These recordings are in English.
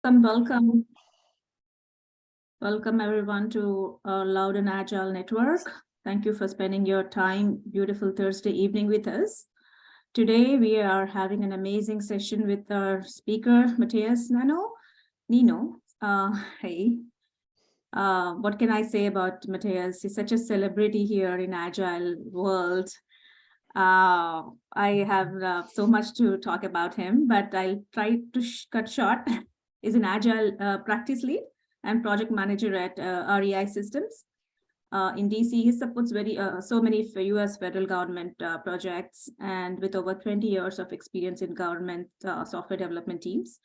Welcome. Welcome everyone to Loud and Agile Network. Thank you for spending your time, beautiful Thursday evening with us. Today we are having an amazing session with our speaker, Matias Nino. Hey, what can I say about Matias? He's such a celebrity here in Agile world. I have so much to talk about him, but I'll try to cut short. He's an Agile practice lead and project manager at REI Systems. In DC, he supports so many US federal government projects, and with over 20 years of experience in government software development teams.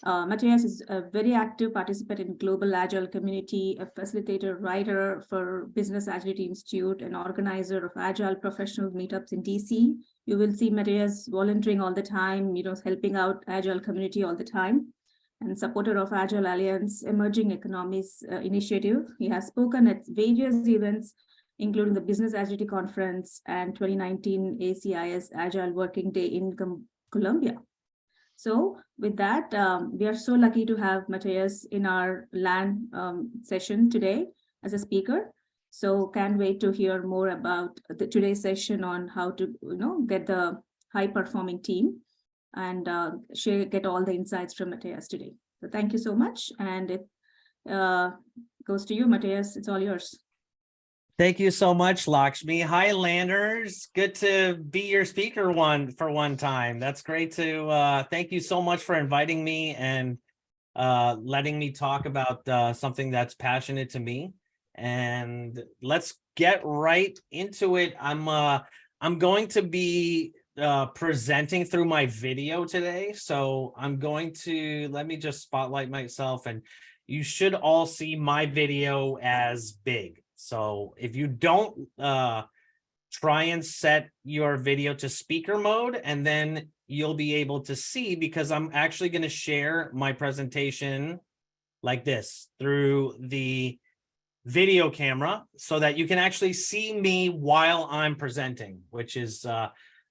Matias is a very active participant in global Agile community, a facilitator, writer for Business Agility Institute, an organizer of Agile professional meetups in DC. You will see Matias volunteering all the time, helping out Agile community all the time, and supporter of Agile Alliance Emerging Economies Initiative. He has spoken at various events, including the Business Agility Conference and 2019 ACIS Agile Working Day in Colombia. So with that, we are so lucky to have Matias in our LAN session today as a speaker. So can't wait to hear more about today's session on how to get the high performing team and get all the insights from Matias today. So thank you so much. And it goes to you, Matias. It's all yours. Thank you so much, Lakshmi. Hi, Landers. Good to be your speaker for one time. That's great to thank you so much for inviting me and letting me talk about something that's passionate to me. And let's get right into it. I'm going to be presenting through my video today. So I'm going to, let me just spotlight myself, and you should all see my video as big. So if you don't, try and set your video to speaker mode, and then you'll be able to see, because I'm actually going to share my presentation like this through the video camera so that you can actually see me while I'm presenting, which is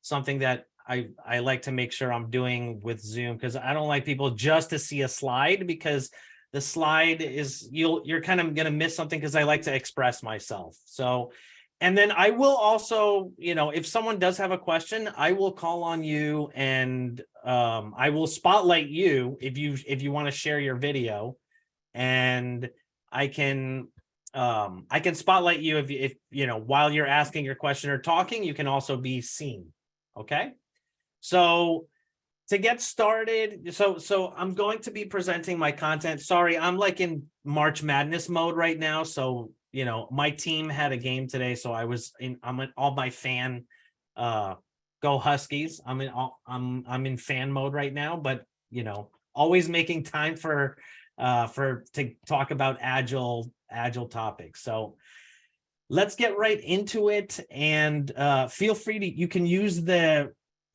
something that I like to make sure I'm doing with Zoom, because I don't like people just to see a slide, because the slide is, you're kind of going to miss something, because I like to express myself. So, and then I will also, if someone does have a question, I will call on you, and I will spotlight you if you want to share your video, and I can spotlight you if while you're asking your question or talking, you can also be seen. Okay. So to get started, so I'm going to be presenting my content. Sorry, I'm like in March Madness mode right now. So, my team had a game today, so I'm in all my fan, go Huskies. I'm in fan mode right now, but always making time to talk about agile topics. So let's get right into it, and feel free you can use the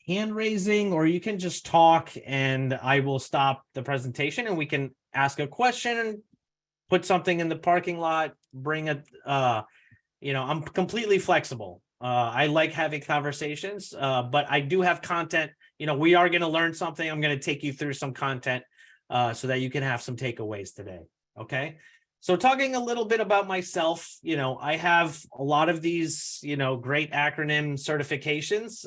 hand raising, or you can just talk and I will stop the presentation and we can ask a question, put something in the parking lot, bring I'm completely flexible. I like having conversations, but I do have content. We are going to learn something. I'm going to take you through some content so that you can have some takeaways today. Okay. So talking a little bit about myself, I have a lot of these, great acronym certifications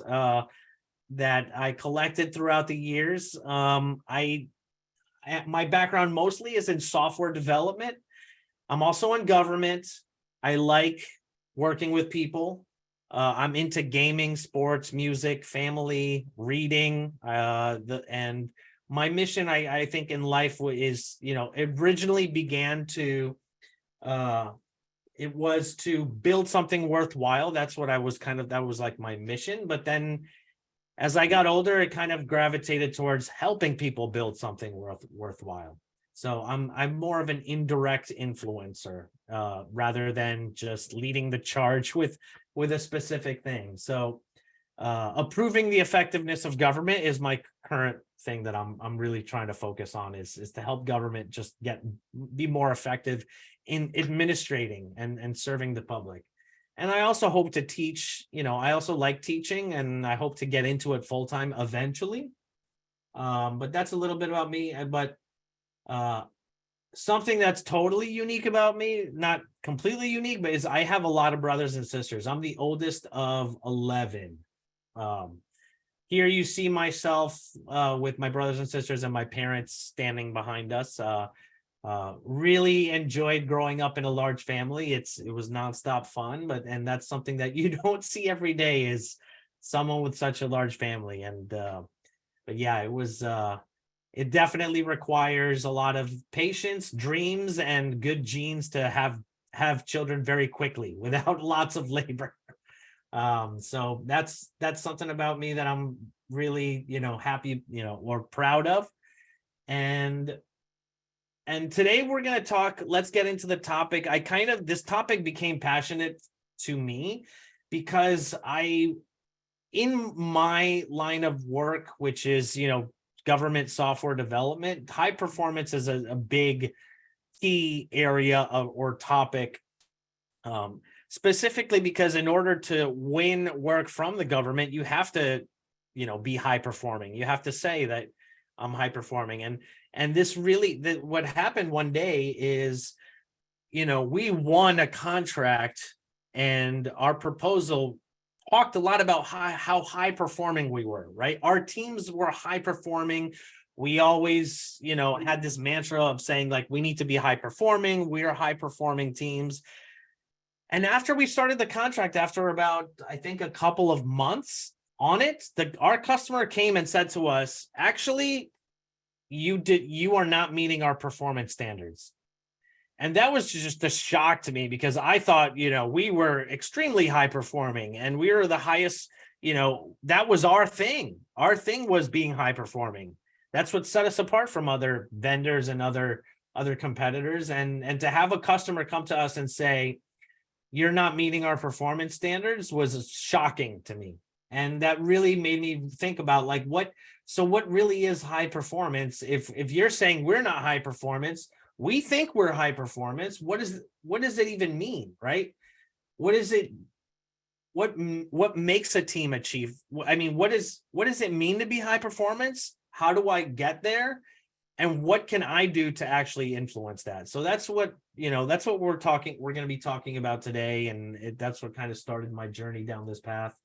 that I collected throughout the years. My background mostly is in software development. I'm also in government. I like working with people. I'm into gaming, sports, music, family, reading, and my mission, I think, in life is, it originally began to, it was to build something worthwhile. That's what that was like my mission. But then as I got older, it kind of gravitated towards helping people build something worthwhile. So I'm more of an indirect influencer rather than just leading the charge with a specific thing. So approving the effectiveness of government is my current thing that I'm really trying to focus on, is to help government just be more effective in administrating and serving the public. And I also hope to teach, I also like teaching, and I hope to get into it full time eventually. But that's a little bit about me. But Something that's totally unique about me, not completely unique, but is I have a lot of brothers and sisters. I'm the oldest of 11. Here you see myself with my brothers and sisters and my parents standing behind us. Really enjoyed growing up in a large family. It was nonstop fun, and that's something that you don't see every day, is someone with such a large family. And but yeah, it definitely requires a lot of patience, dreams, and good genes to have children very quickly without lots of labor. So that's something about me that I'm really, happy, or proud of. And today we're going to talk, let's get into the topic. This topic became passionate to me because in my line of work, which is, government software development, high performance is a big key area or topic. Specifically because in order to win work from the government, you have to, be high performing. You have to say that I'm high performing. And this really, what happened one day is, we won a contract, and our proposal talked a lot about how high performing we were, right? Our teams were high performing. We always, had this mantra of saying, like, we need to be high performing. We are high performing teams. And after we started the contract, after about, I think, a couple of months on it, our customer came and said to us, actually, you are not meeting our performance standards. And that was just a shock to me, because I thought, we were extremely high performing and we were the highest, that was our thing. Our thing was being high performing. That's what set us apart from other vendors and other competitors. And to have a customer come to us and say, you're not meeting our performance standards, was shocking to me. And that really made me think about, like, what really is high performance? If you're saying we're not high performance, we think we're high performance, what does it even mean, right? What is it? What makes a team achieve? I mean, what does it mean to be high performance? How do I get there? And what can I do to actually influence that? So that's what we're going to be talking about today. And that's what kind of started my journey down this path,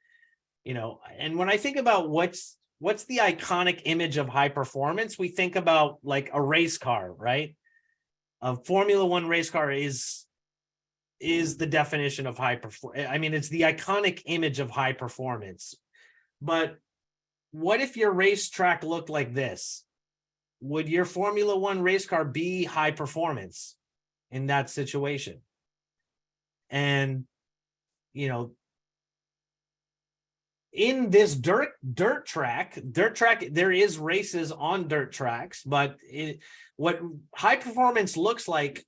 and when I think about what's the iconic image of high performance, we think about, like, a race car, right? A Formula One race car is the definition of high performance. I mean, it's the iconic image of high performance. But what if your racetrack looked like this? Would your Formula One race car be high performance in that situation? And, in this dirt track, there is races on dirt tracks, but what high performance looks like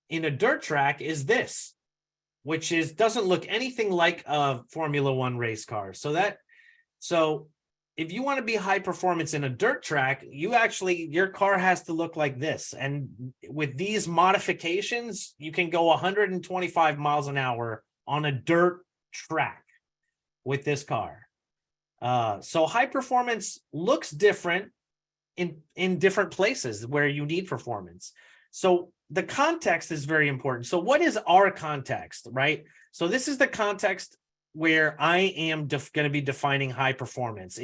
in a dirt track is this, which doesn't look anything like a Formula One race car. So if you want to be high performance in a dirt track, your car has to look like this. And with these modifications, you can go 125 miles an hour on a dirt track with this car. So high performance looks different in different places where you need performance. So the context is very important. So what is our context, right? So this is the context where I am going to be defining high performance.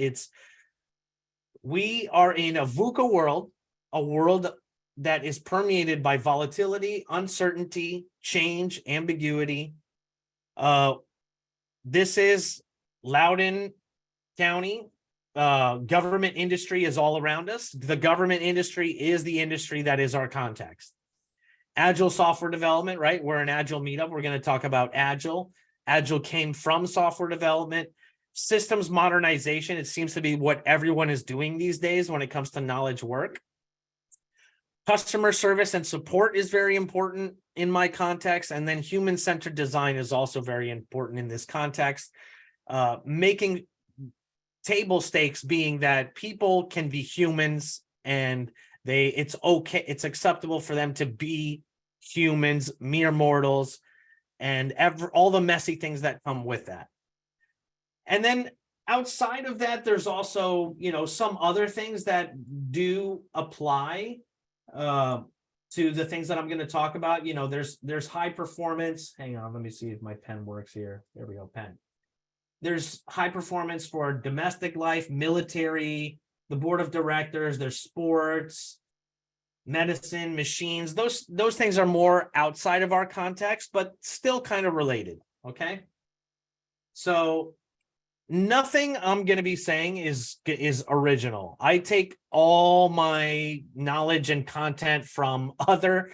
We are in a VUCA world, a world that is permeated by volatility, uncertainty, change, ambiguity. This is Loudoun County. Government industry is all around us. The government industry is the industry that is our context. Agile software development, right? We're an Agile meetup. We're going to talk about Agile. Agile came from software development. Systems modernization, it seems to be what everyone is doing these days when it comes to knowledge work. Customer service and support is very important in my context. And then human-centered design is also very important in this context. Making table stakes being that people can be humans, and it's okay, it's acceptable for them to be humans, mere mortals, and all the messy things that come with that. And then outside of that, there's also, some other things that do apply to the things that I'm going to talk about. You know, there's high performance. Hang on, let me see if my pen works here. There we go, pen. There's high performance for domestic life, military, the board of directors, there's sports, medicine, machines. Those things are more outside of our context, but still kind of related. Okay. So nothing I'm going to be saying is original. I take all my knowledge and content from other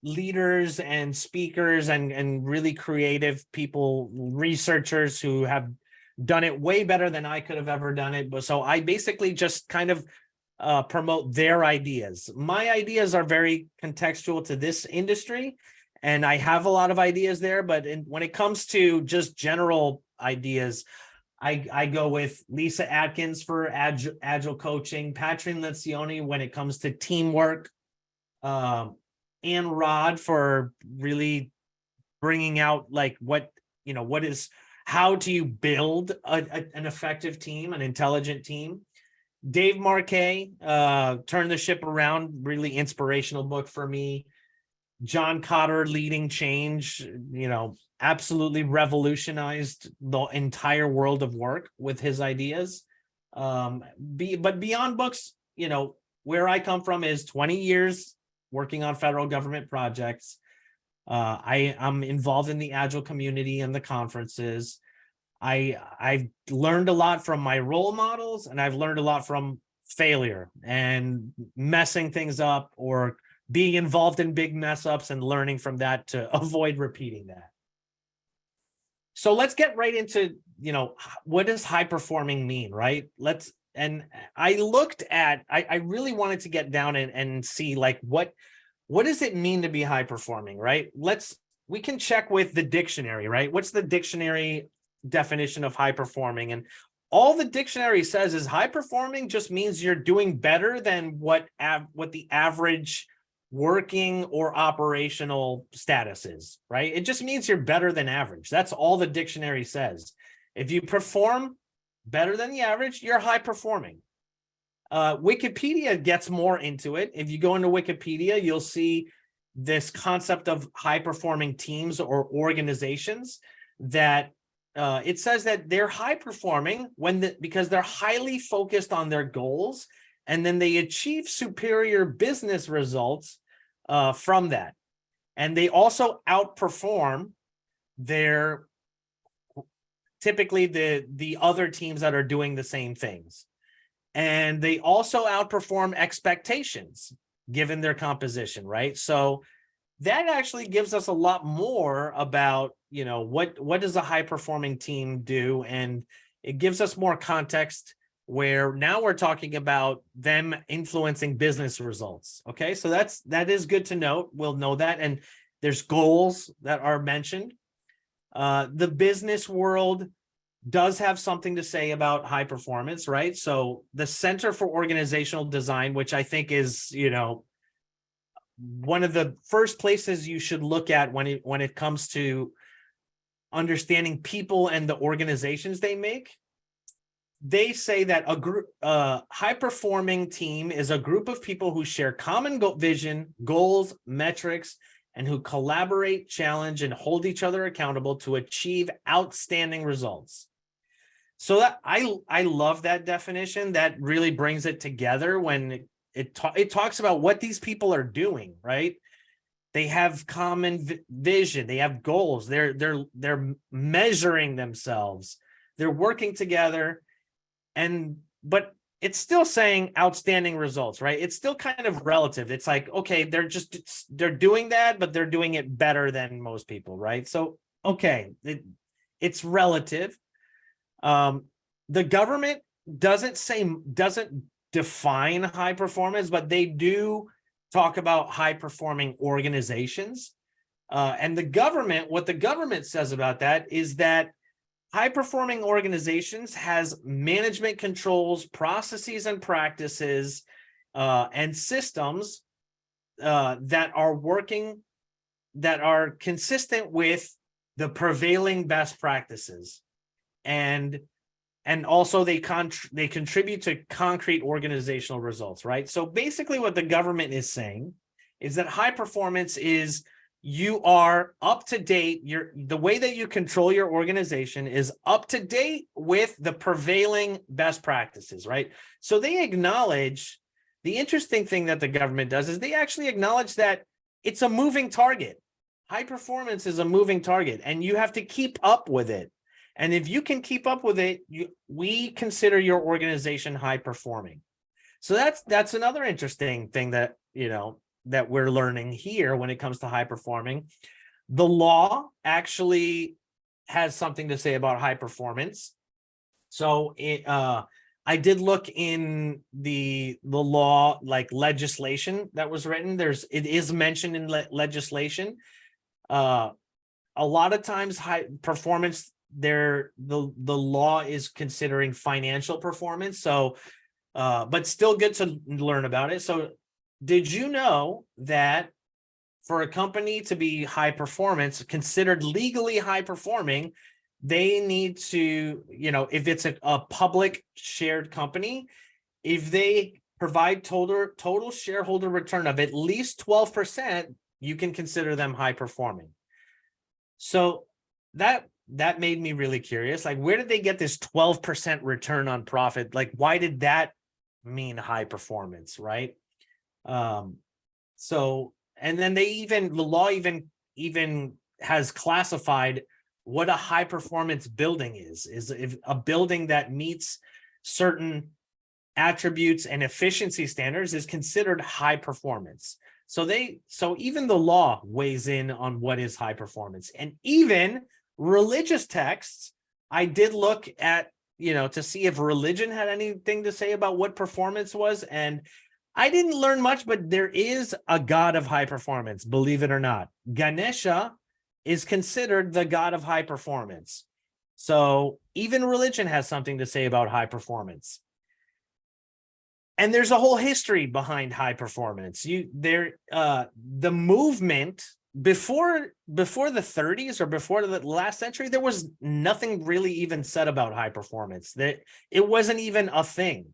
leaders and speakers and really creative people, researchers who have done it way better than I could have ever done it. But so I basically just kind of promote their ideas. My ideas are very contextual to this industry, and I have a lot of ideas there. But when it comes to just general ideas, I go with Lisa Atkins for Agile Coaching, Patrick Lencioni when it comes to teamwork, and Rod for really bringing out like how do you build an effective team, an intelligent team. Dave Marquet, Turn the Ship Around, really inspirational book for me. John Cotter, Leading Change, absolutely revolutionized the entire world of work with his ideas. But beyond books, where I come from is 20 years working on federal government projects. I'm involved in the Agile community and the conferences. I've learned a lot from my role models, and I've learned a lot from failure and messing things up or being involved in big mess ups and learning from that to avoid repeating that. So let's get right into, what does high performing mean, right? And I looked at, I really wanted to get down and see like, what does it mean to be high performing, right? We can check with the dictionary, right? What's the dictionary definition of high performing? And all the dictionary says is high performing just means you're doing better than what the average working or operational status is, right? It just means you're better than average. That's all the dictionary says. If you perform better than the average, you're high performing. Wikipedia gets more into it. If you go into Wikipedia, you'll see this concept of high performing teams or organizations that it says that they're high performing because they're highly focused on their goals, and then they achieve superior business results from that. And they also outperform typically the other teams that are doing the same things. And they also outperform expectations given their composition, right? So that actually gives us a lot more about, what does a high performing team do? And it gives us more context where now we're talking about them influencing business results. Okay, so that is good to note. We'll know that. And there's goals that are mentioned. The business world does have something to say about high performance, right? So the Center for Organizational Design, which I think is, one of the first places you should look at when it comes to understanding people and the organizations they make. They say that a high-performing team is a group of people who share common vision, goals, metrics, and who collaborate, challenge, and hold each other accountable to achieve outstanding results. So that I love that definition. That really brings it together when it talks about what these people are doing, right? They have common vision. They have goals. They're measuring themselves. They're working together. But it's still saying outstanding results, right? It's still kind of relative. It's like, okay, they're doing that, but they're doing it better than most people, right? So, okay, it's relative. The government doesn't define high performance, but they do talk about high performing organizations. And what the government says about that is that high-performing organizations has management controls, processes, and practices, and systems that are consistent with the prevailing best practices, and and also they contribute to concrete organizational results, right? So basically what the government is saying is that high performance is you are up to date. The way that you control your organization is up to date with the prevailing best practices, right? So they acknowledge, the interesting thing that the government does is they actually acknowledge that it's a moving target. High performance is a moving target, and you have to keep up with it. And if you can keep up with it, we consider your organization high performing. So that's another interesting thing that, that we're learning here when it comes to high performing. The law actually has something to say about high performance. So I did look in the law, like legislation that was written. It is mentioned in legislation. A lot of times high performance, the law is considering financial performance. So but still good to learn about it. So did you know that for a company to be high performance, considered legally high performing, they need to, if it's a public shared company, if they provide total shareholder return of at least 12%, you can consider them high performing. So that made me really curious. Like, where did they get this 12% return on profit? Like, why did that mean high performance, right? So, and then the law even has classified what a high performance building is if a building that meets certain attributes and efficiency standards is considered high performance. So even the law weighs in on what is high performance. And even religious texts, I did look at, to see if religion had anything to say about what performance was. And I didn't learn much, but there is a god of high performance, believe it or not. Ganesha is considered the god of high performance. So even religion has something to say about high performance. And there's a whole history behind high performance. The movement before the 30s or before the last century, there was nothing really even said about high performance. That it wasn't even a thing.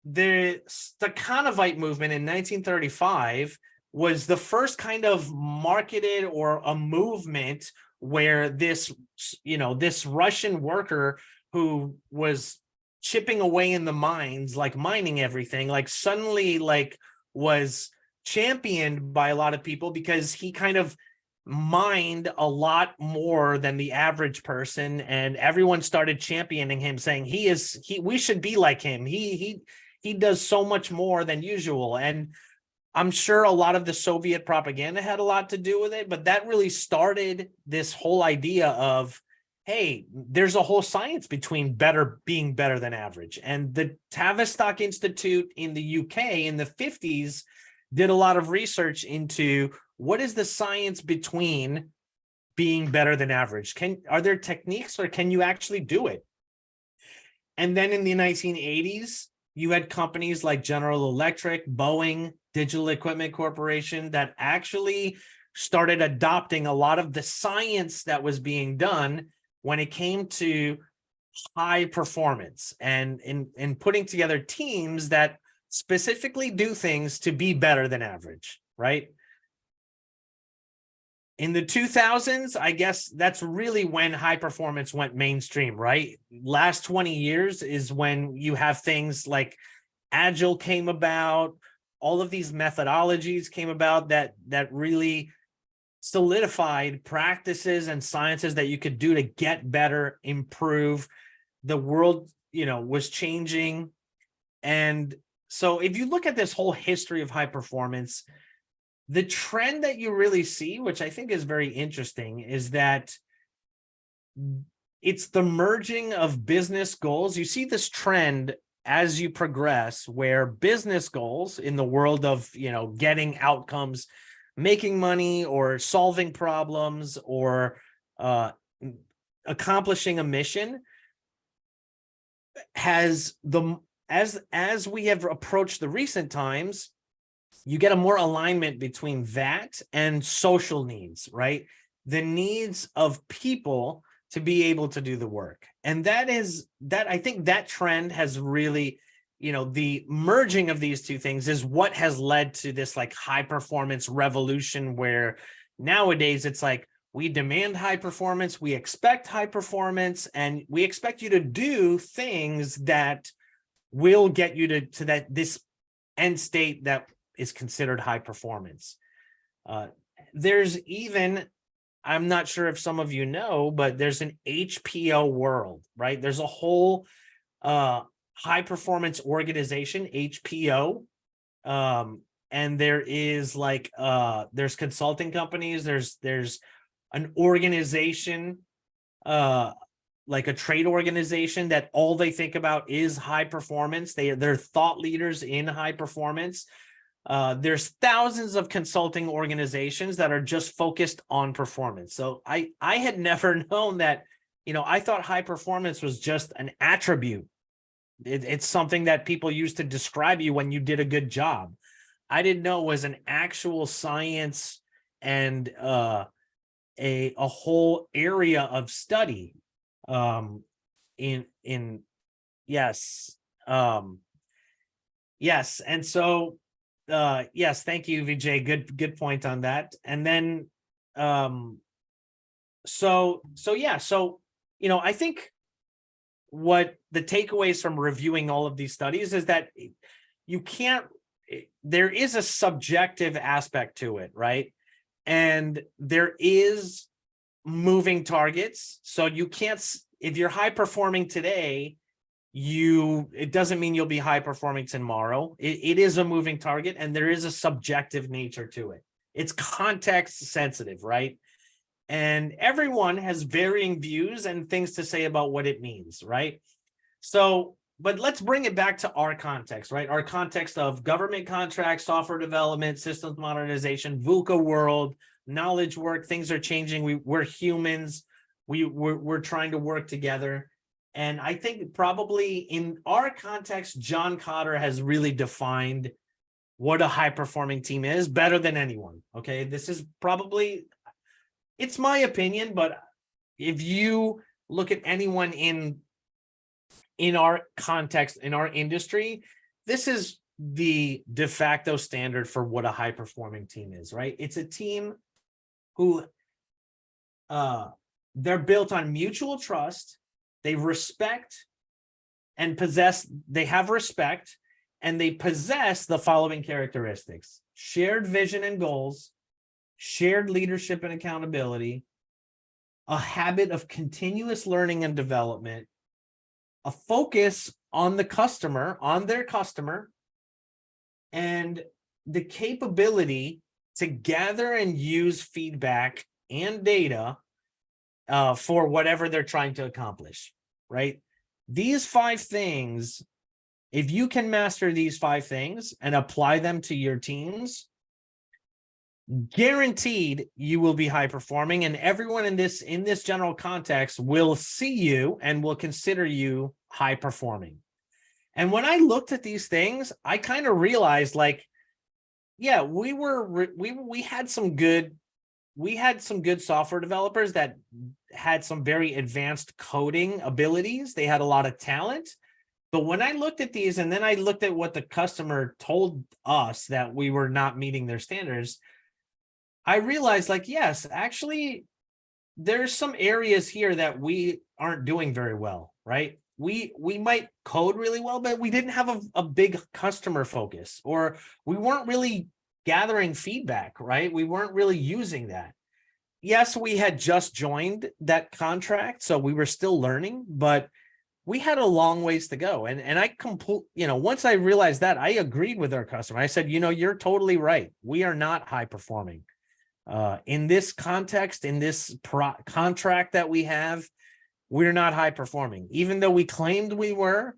The Stakhanovite movement in 1935 was the first kind of marketed or a movement where this Russian worker who was chipping away in the mines, like mining everything, like suddenly was championed by a lot of people because he kind of mined a lot more than the average person, and everyone started championing him, saying we should be like him. He does so much more than usual. And I'm sure a lot of the Soviet propaganda had a lot to do with it, but that really started this whole idea of, hey, there's a whole science between being better than average. And the Tavistock Institute in the UK in the 50s did a lot of research into what is the science between being better than average. Are there techniques, or can you actually do it? And then in the 1980s, you had companies like General Electric, Boeing, Digital Equipment Corporation that actually started adopting a lot of the science that was being done when it came to high performance and in putting together teams that specifically do things to be better than average, right? In the 2000s, I guess that's really when high performance went mainstream, right? Last 20 years is when you have things like Agile came about, all of these methodologies came about that really solidified practices and sciences that you could do to get better, improve. The world, was changing. And so if you look at this whole history of high performance, the trend that you really see, which I think is very interesting, is that it's the merging of business goals. You see this trend as you progress, where business goals in the world of, getting outcomes, making money or solving problems or accomplishing a mission as we have approached the recent times, you get a more alignment between that and social needs, right? The needs of people to be able to do the work. And I think that trend has really, the merging of these two things is what has led to this like high performance revolution, where nowadays it's like, we demand high performance, we expect high performance, and we expect you to do things that will get you to this end state that is considered high performance. There's even, I'm not sure if some of you know, but there's an HPO world, right? There's a whole high performance organization, HPO. And there is like, there's consulting companies, there's an organization, like a trade organization, that all they think about is high performance. They're thought leaders in high performance. There's thousands of consulting organizations that are just focused on performance. So I had never known that, I thought high performance was just an attribute. It's something that people use to describe you when you did a good job. I didn't know it was an actual science and a whole area of study. Yes. Yes. And so, yes, thank you, Vijay. Good point on that. And then, so I think what the takeaways from reviewing all of these studies is that there is a subjective aspect to it, right? And there is moving targets. So you can't, if you're high performing today, it doesn't mean you'll be high performing tomorrow. It is a moving target, and there is a subjective nature to it. It's context sensitive, right? And everyone has varying views and things to say about what it means, right? So, but let's bring it back to our context, right? Our context of government contracts, software development, systems modernization, VUCA world, knowledge work. Things are changing. We're humans. We're trying to work together. And I think probably in our context, John Cotter has really defined what a high-performing team is better than anyone, okay? This is probably, it's my opinion, but if you look at anyone in our context, in our industry, this is the de facto standard for what a high-performing team is, right? It's a team who they're built on mutual trust. They respect and they have respect, and they possess the following characteristics: shared vision and goals, shared leadership and accountability, a habit of continuous learning and development, a focus on their customer, and the capability to gather and use feedback and data for whatever they're trying to accomplish, right? These 5 things, if you can master these 5 things and apply them to your teams, guaranteed you will be high performing, and everyone in this general context will see you and will consider you high performing. And when I looked at these things, I kind of realized, like, yeah, we had some good software developers that had some very advanced coding abilities. They had a lot of talent. But when I looked at these, and then I looked at what the customer told us that we were not meeting their standards, I realized, like, yes, actually, there's some areas here that we aren't doing very well, right? We might code really well, but we didn't have a big customer focus, or we weren't really gathering feedback, right? We weren't really using that. Yes, we had just joined that contract, so we were still learning, but we had a long ways to go. And I once I realized that, I agreed with our customer. I said, you're totally right. We are not high performing. In this context, in this contract that we have, we're not high performing. Even though we claimed we were,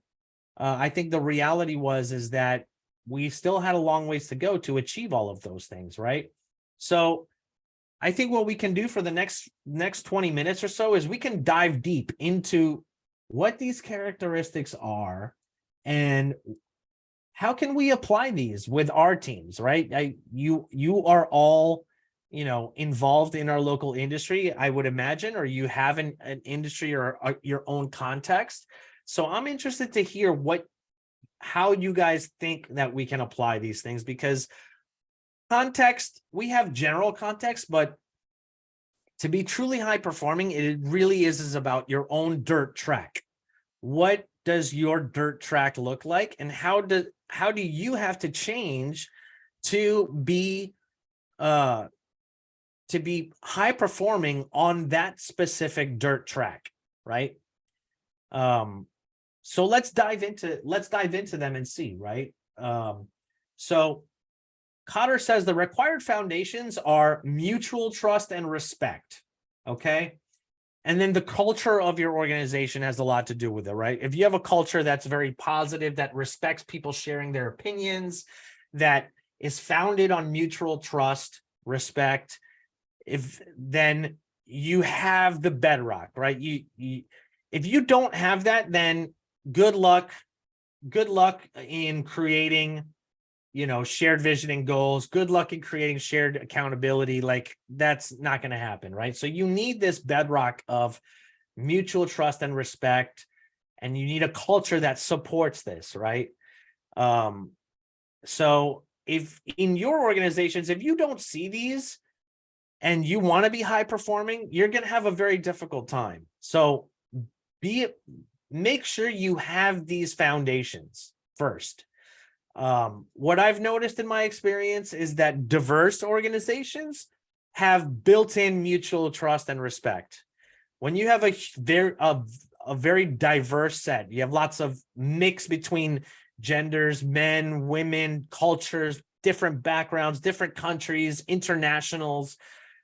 I think the reality is that we still had a long ways to go to achieve all of those things, right? So I think what we can do for the next 20 minutes or so is we can dive deep into what these characteristics are and how can we apply these with our teams, right? You are all involved in our local industry, I would imagine, or you have an industry or your own context. So I'm interested to hear how you guys think that we can apply these things, because context, we have general context, but to be truly high performing, it really is about your own dirt track. What does your dirt track look like, and how do you have to change to be high performing on that specific dirt track, right? So let's dive into them and see, right? So Cotter says the required foundations are mutual trust and respect. Okay. And then the culture of your organization has a lot to do with it, right? If you have a culture that's very positive, that respects people sharing their opinions, that is founded on mutual trust, respect, then you have the bedrock, right? If you don't have that, then good luck in creating, shared vision and goals. Good luck in creating shared accountability. Like, that's not going to happen, right? So you need this bedrock of mutual trust and respect, and you need a culture that supports this, right? So if in your organizations, if you don't see these and you want to be high performing, you're going to have a very difficult time. So make sure you have these foundations first. What I've noticed in my experience is that diverse organizations have built-in mutual trust and respect. When you have a very diverse set, you have lots of mix between genders, men, women, cultures, different backgrounds, different countries, internationals.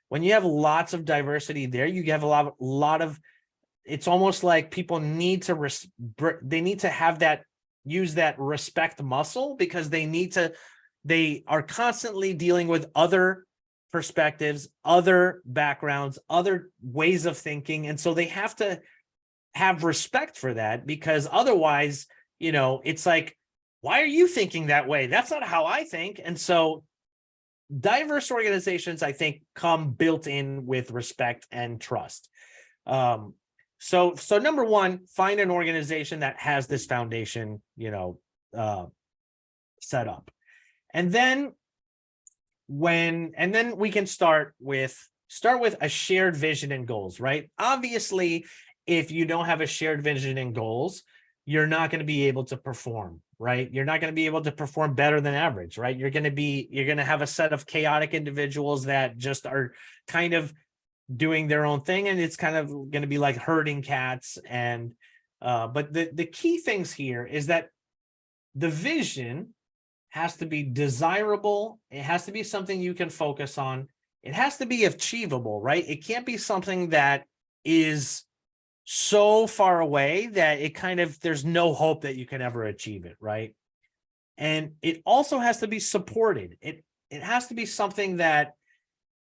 When you have lots of diversity there, you have a lot of, it's almost like people need to have that, use that respect muscle, because they are constantly dealing with other perspectives, other backgrounds, other ways of thinking. And so they have to have respect for that, because otherwise, it's like, why are you thinking that way? That's not how I think. And so diverse organizations, I think, come built in with respect and trust. So number one, find an organization that has this foundation, set up. And then we can start with a shared vision and goals, right? Obviously, if you don't have a shared vision and goals, you're not going to be able to perform, right? You're not going to be able to perform better than average, right? You're going to have a set of chaotic individuals that just are kind of doing their own thing, and it's kind of going to be like herding cats. And but the key things here is that the vision has to be desirable. It has to be something you can focus on. It has to be achievable, right? It can't be something that is so far away that there's no hope that you can ever achieve it, right? And it also has to be supported. It has to be something that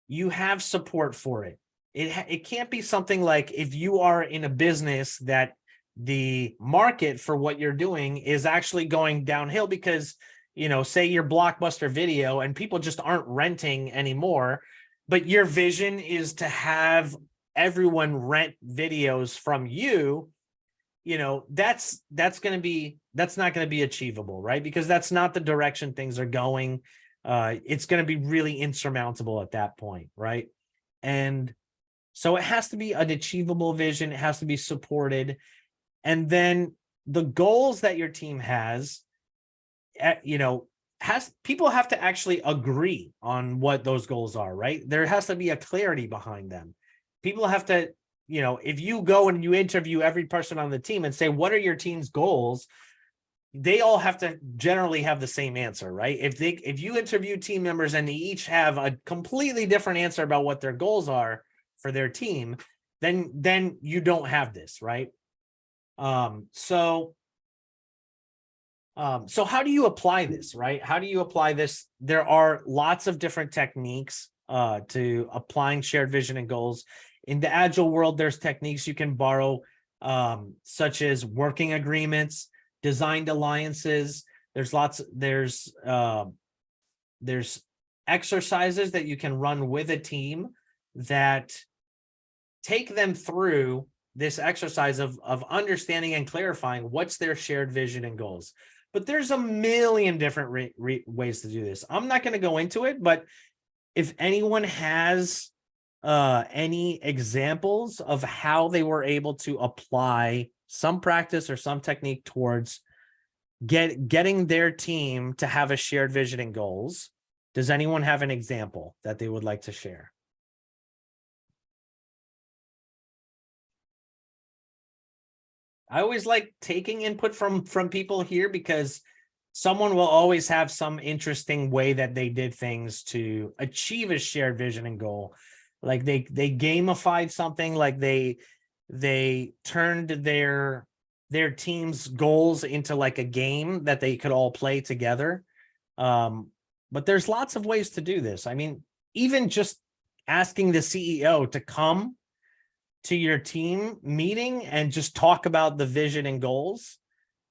you have support for it. It can't be something like, if you are in a business that the market for what you're doing is actually going downhill because, say your Blockbuster Video and people just aren't renting anymore, but your vision is to have everyone rent videos from you, that's not going to be achievable, right? Because that's not the direction things are going. It's going to be really insurmountable at that point, right? And so it has to be an achievable vision. It has to be supported. And then the goals that your team has, people have to actually agree on what those goals are, right? There has to be a clarity behind them. People have to, if you go and you interview every person on the team and say, what are your team's goals? They all have to generally have the same answer, right? If you interview team members and they each have a completely different answer about what their goals are for their team, then you don't have this, right? So how do you apply this, right? How do you apply this? There are lots of different techniques to applying shared vision and goals. In the Agile world, there's techniques you can borrow, such as working agreements, designed alliances. There's exercises that you can run with a team that take them through this exercise of understanding and clarifying what's their shared vision and goals. But there's a million different ways to do this. I'm not going to go into it, but if anyone has any examples of how they were able to apply some practice or some technique towards getting their team to have a shared vision and goals, does anyone have an example that they would like to share? I always like taking input from people here, because someone will always have some interesting way that they did things to achieve a shared vision and goal. Like they gamified something, like they turned their team's goals into like a game that they could all play together. But there's lots of ways to do this. I mean, even just asking the CEO to come to your team meeting and just talk about the vision and goals,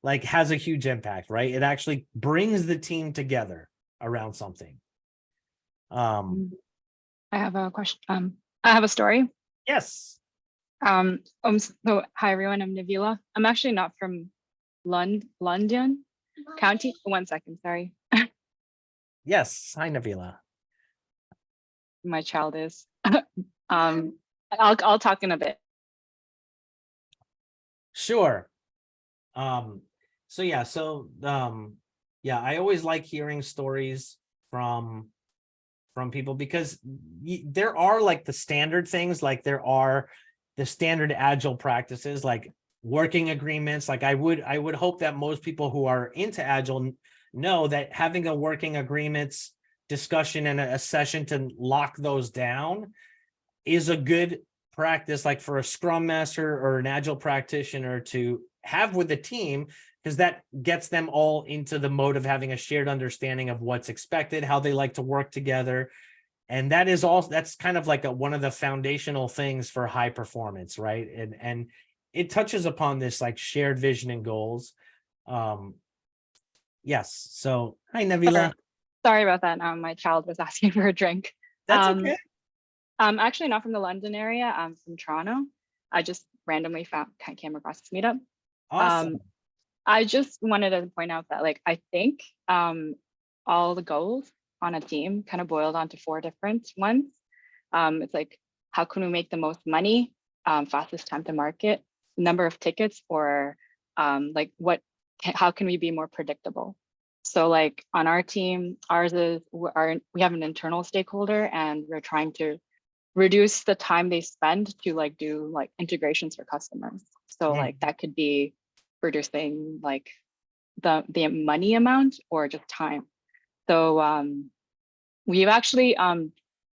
like, has a huge impact, right? It actually brings the team together around something. I have a question. I have a story. Yes. So hi everyone, I'm Navila. I'm actually not from London County. 1 second, sorry. Yes. Hi, Navila. My child is. I'll talk in a bit. Sure. Yeah, I always like hearing stories from people, because there are like the standard things, like there are the standard agile practices, like working agreements. Like I would hope that most people who are into agile know that having a working agreements discussion and a session to lock those down is a good practice, like for a scrum master or an agile practitioner to have with the team, because that gets them all into the mode of having a shared understanding of what's expected, how they like to work together. And that is all, that's kind of like one of the foundational things for high performance, right? And it touches upon this like shared vision and goals. Yes. So hi, Navila. Sorry about that. My child was asking for a drink. That's okay. I'm actually not from the London area. I'm from Toronto. I just randomly came across this meetup. Awesome. I just wanted to point out that, like, I think all the goals on a team kind of boiled down to 4 different ones. It's like, how can we make the most money, fastest time to market, number of tickets, or like how can we be more predictable? So like on our team, we have an internal stakeholder, and we're trying to reduce the time they spend to like do like integrations for customers. So like that could be reducing like the money amount or just time. So we've actually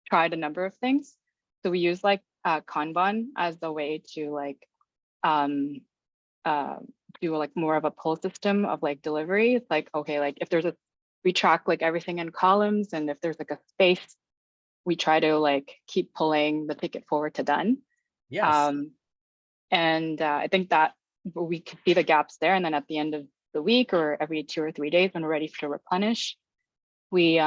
tried a number of things. So we use like Kanban as the way to like do like more of a pull system of like delivery. It's like, okay, like if we track like everything in columns, and if there's like a space, we try to like keep pulling the ticket forward to done. Yes. And I think that we could see the gaps there. And then at the end of the week or every 2 or 3 days when we're ready to replenish, we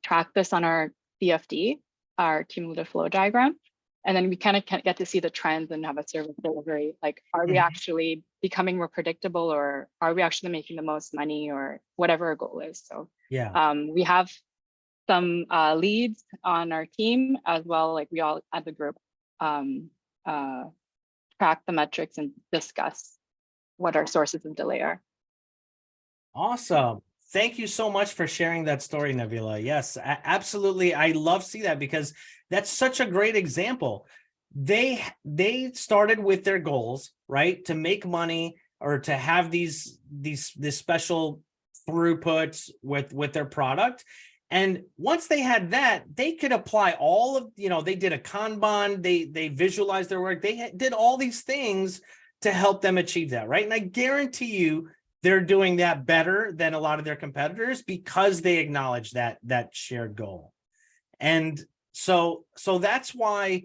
track this on our CFD, our cumulative flow diagram. And then we kind of get to see the trends and have a service delivery. Like, are we actually becoming more predictable, or are we actually making the most money, or whatever our goal is? So yeah, we have some leads on our team as well. Like we all as a group track the metrics and discuss what our sources of delay are. Awesome. Thank you so much for sharing that story, Navila. Yes, absolutely. I love to see that, because that's such a great example. They started with their goals, right? To make money, or to have these special throughputs with their product. And once they had that, they could apply all of, they did a Kanban, they visualized their work. They did all these things to help them achieve that, right? And I guarantee you, they're doing that better than a lot of their competitors, because they acknowledge that shared goal. And so that's why,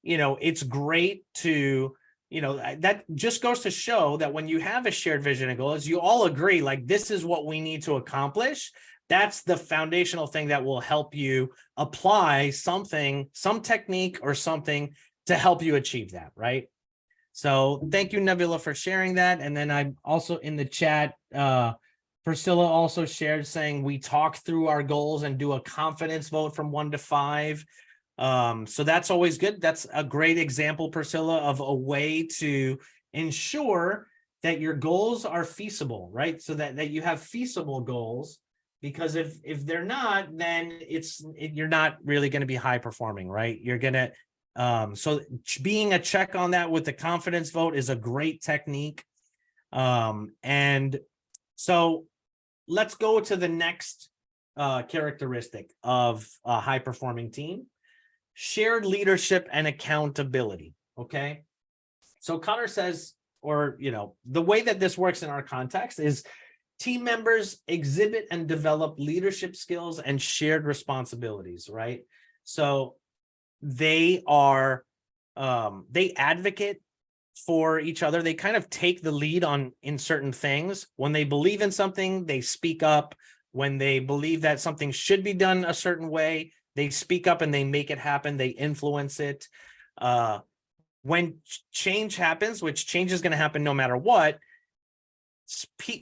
it's great to, that just goes to show that when you have a shared vision and goal, is you all agree, like, this is what we need to accomplish, that's the foundational thing that will help you apply something, some technique or something to help you achieve that, right? So thank you, Nebula, for sharing that. And then I'm also in the chat, Priscilla also shared saying we talk through our goals and do a confidence vote from 1 to 5. So that's always good. That's a great example, Priscilla, of a way to ensure that your goals are feasible, right? So that you have feasible goals, because if they're not, then you're not really going to be high performing, right? You're going to, so being a check on that with the confidence vote is a great technique. And so let's go to the next characteristic of a high performing team: shared leadership and accountability. Okay. So Connor says, or, the way that this works in our context is team members exhibit and develop leadership skills and shared responsibilities, right? So they are, they advocate for each other. They kind of take the lead in certain things. When they believe in something, they speak up. When they believe that something should be done a certain way, they speak up and they make it happen. They influence it. When change happens, which change is going to happen no matter what,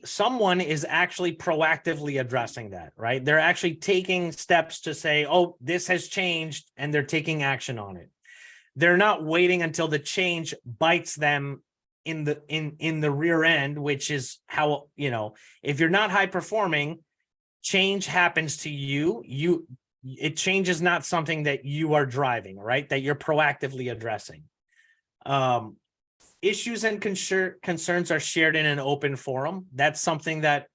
someone is actually proactively addressing that, right? They're actually taking steps to say, oh, this has changed, and they're taking action on it. They're not waiting until the change bites them in the rear end, which is how, if you're not high performing, change happens to you. Change is not something that you are driving, right? That you're proactively addressing. Issues and concerns are shared in an open forum. That's something that,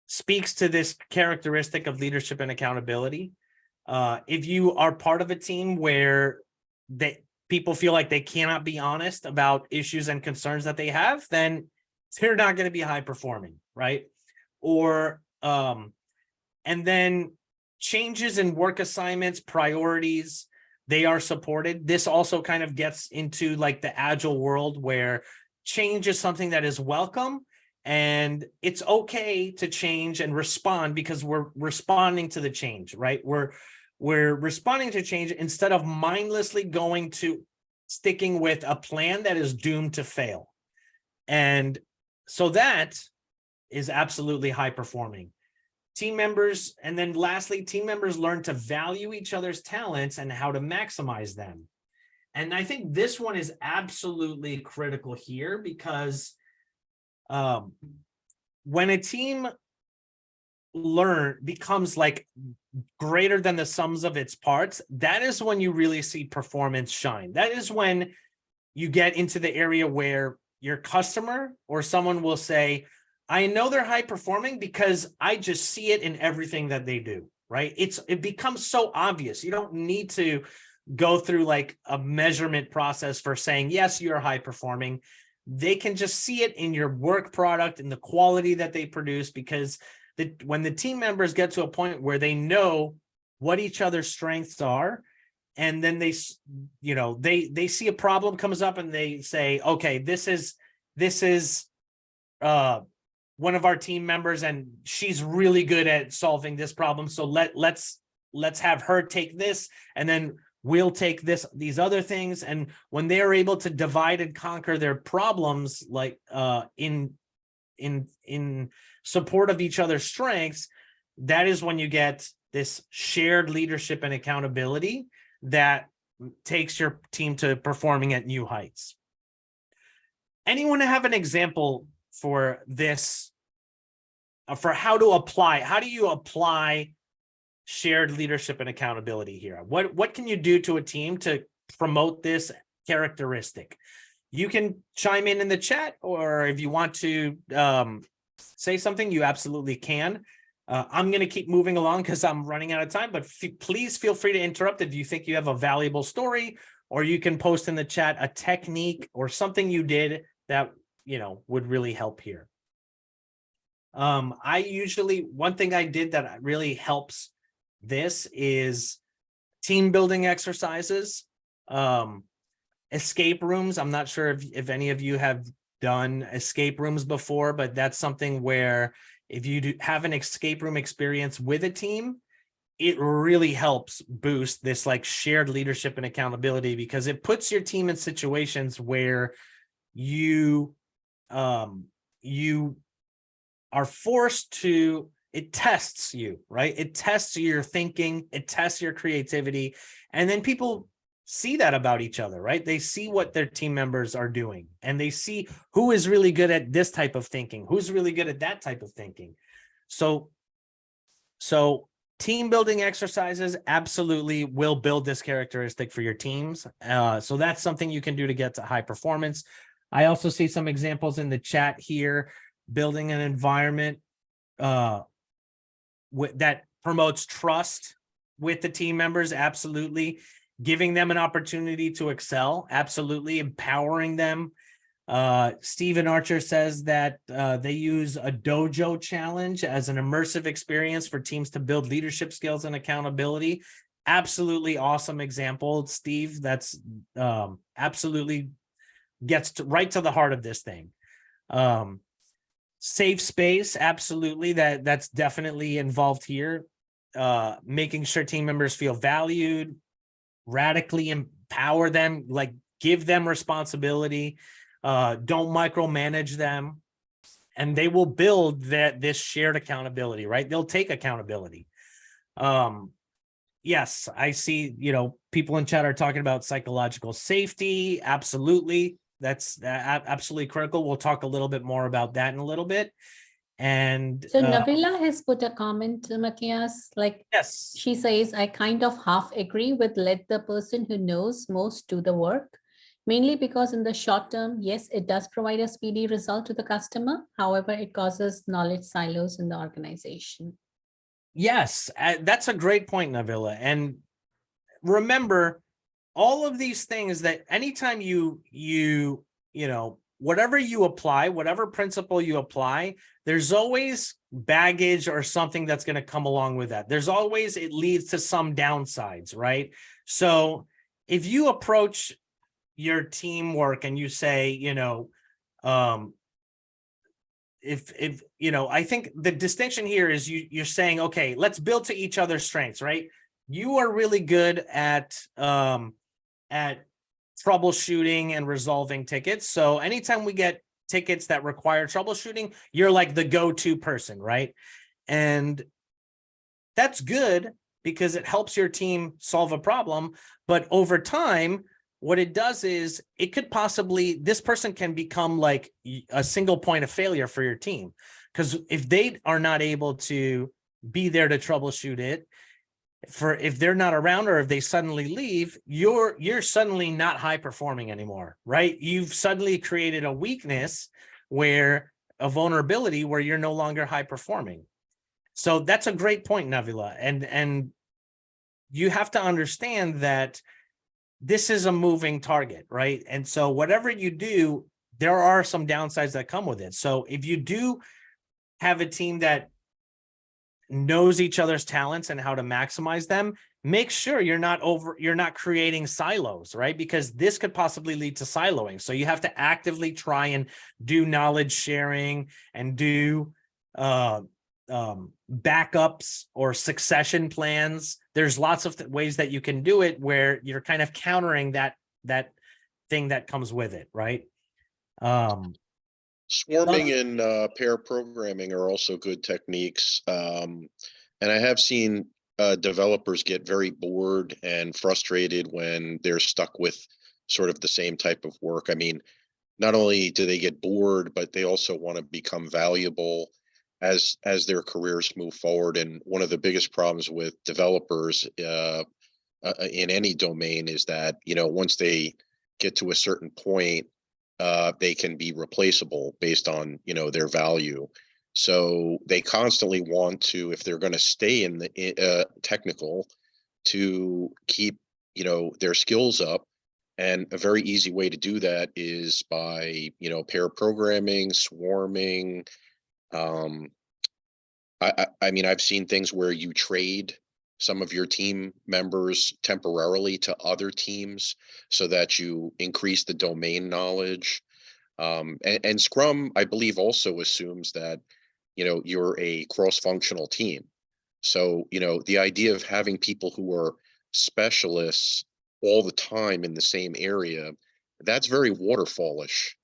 speaks to this characteristic of leadership and accountability. If you are part of a team where people feel like they cannot be honest about issues and concerns that they have, then they're not going to be high performing, right? Or, and then changes in work assignments, priorities, they are supported. This also kind of gets into like the agile world where change is something that is welcome, and it's okay to change and respond because we're responding to the change, right? We're responding to change instead of mindlessly sticking with a plan that is doomed to fail. And so that is absolutely high performing. Team members, and then lastly, team members learn to value each other's talents and how to maximize them. And I think this one is absolutely critical here because when a team becomes like greater than the sums of its parts, that is when you really see performance shine. That is when you get into the area where your customer or someone will say, I know they're high performing because I just see it in everything that they do, right? It becomes so obvious. You don't need to go through like a measurement process for saying, yes, you're high performing. They can just see it in your work product and the quality that they produce, because when the team members get to a point where they know what each other's strengths are, and then they see a problem comes up and they say, okay, this is one of our team members and she's really good at solving this problem. So let's have her take this, and then we'll take these other things. And when they're able to divide and conquer their problems, like in support of each other's strengths, that is when you get this shared leadership and accountability that takes your team to performing at new heights. Anyone have an example for this, for how do you apply shared leadership and accountability here? What can you do to a team to promote this characteristic? You can chime in the chat, or if you want to say something, you absolutely can. I'm going to keep moving along because I'm running out of time, but please feel free to interrupt if you think you have a valuable story, or you can post in the chat a technique or something you did that would really help here. One thing I did that really helps this is team building exercises, escape rooms. I'm not sure if any of you have done escape rooms before, but that's something where if you have an escape room experience with a team, it really helps boost this like shared leadership and accountability, because it puts your team in situations where you are forced to, it tests you, right? It tests your thinking, it tests your creativity, and then people see that about each other, right? They see what their team members are doing, and they see who is really good at this type of thinking, who's really good at that type of thinking. So team building exercises absolutely will build this characteristic for your teams. So that's something you can do to get to high performance. I also see some examples in the chat here, building an environment that promotes trust with the team members, absolutely. Giving them an opportunity to excel, absolutely. Empowering them. Stephen Archer says that they use a dojo challenge as an immersive experience for teams to build leadership skills and accountability. Absolutely awesome example, Steve. That's absolutely gets right to the heart of this thing. Safe space, absolutely. That's definitely involved here. Making sure team members feel valued, radically empower them, like give them responsibility. Don't micromanage them, and they will build this shared accountability, right? They'll take accountability. Yes, I see, people in chat are talking about psychological safety. Absolutely. That's absolutely critical. We'll talk a little bit more about that in a little bit. And so Navila has put a comment, Matias, like, yes, she says, I kind of half agree with let the person who knows most do the work. Mainly because in the short term, yes, it does provide a speedy result to the customer. However, it causes knowledge silos in the organization. yes, that's a great point, Navila. And remember, all of these things that anytime whatever you apply, whatever principle you apply, there's always baggage or something that's going to come along with that. There's always, it leads to some downsides, right? So if you approach your teamwork and you say, I think the distinction here is you're saying, okay, let's build to each other's strengths, right? You are really good at troubleshooting and resolving tickets. So anytime we get tickets that require troubleshooting, you're like the go-to person, right? And that's good because it helps your team solve a problem. But over time, what it does is it could possibly, this person can become like a single point of failure for your team. Because if they are not able to be there to troubleshoot it, if they're not around, or if they suddenly leave, you're suddenly not high performing anymore, right? You've suddenly created a weakness, where a vulnerability where you're no longer high performing. So that's a great point, Navila. And you have to understand that this is a moving target, right? And so whatever you do, there are some downsides that come with it. So if you do have a team that knows each other's talents and how to maximize them, make sure you're not creating silos, right? Because this could possibly lead to siloing. So you have to actively try and do knowledge sharing and do backups or succession plans. There's lots of ways that you can do it where you're kind of countering that thing that comes with it, right? Swarming and pair programming are also good techniques. And I have seen developers get very bored and frustrated when they're stuck with sort of the same type of work. I mean, not only do they get bored, but they also want to become valuable as their careers move forward. And one of the biggest problems with developers in any domain is that, once they get to a certain point, they can be replaceable based on, their value. So they constantly want to, if they're going to stay in the technical, to keep, their skills up. And a very easy way to do that is by, pair programming, swarming. I mean, I've seen things where you trade some of your team members temporarily to other teams so that you increase the domain knowledge. And Scrum, I believe, also assumes that you're a cross-functional team. So, the idea of having people who are specialists all the time in the same area, that's very waterfallish.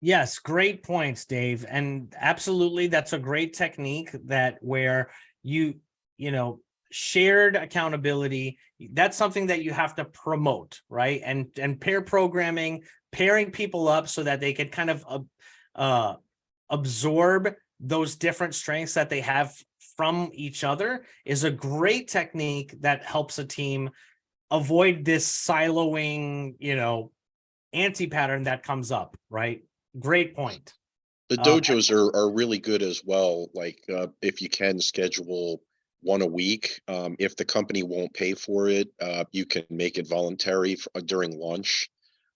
Yes, great points, Dave. And absolutely, that's a great technique that where you know, shared accountability, that's something that you have to promote, right? And pair programming, pairing people up so that they can kind of absorb those different strengths that they have from each other is a great technique that helps a team avoid this siloing, anti-pattern that comes up, right? Great point. The dojos are really good as well. Like if you can schedule one a week, if the company won't pay for it, you can make it voluntary during lunch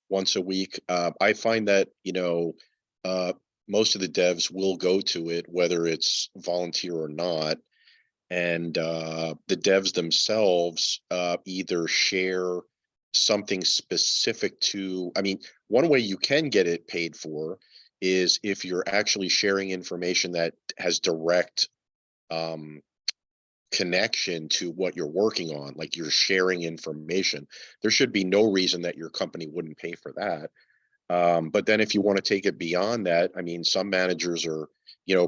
once a week. I find that, most of the devs will go to it, whether it's volunteer or not. And the devs themselves either share something specific to, one way you can get it paid for is if you're actually sharing information that has direct connection to what you're working on, like you're sharing information. There should be no reason that your company wouldn't pay for that. But then if you want to take it beyond that, some managers are,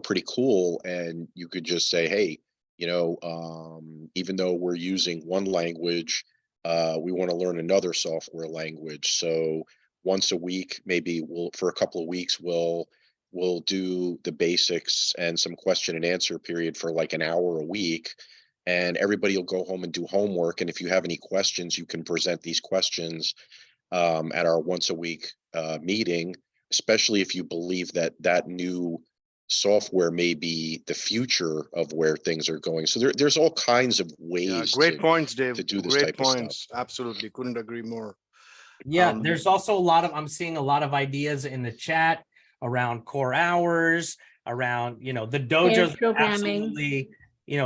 pretty cool, and you could just say, hey, even though we're using one language, we want to learn another software language. So once a week, maybe for a couple of weeks, we'll do the basics and some question and answer period for like an hour a week. And everybody will go home and do homework. And if you have any questions, you can present these questions at our once a week meeting, especially if you believe that that new software may be the future of where things are going. So there's all kinds of ways. Great points, Dave. To do this Great type of stuff. points. Absolutely, couldn't agree more. Yeah, there's also I'm seeing a lot of ideas in the chat around core hours, around, the dojos, absolutely,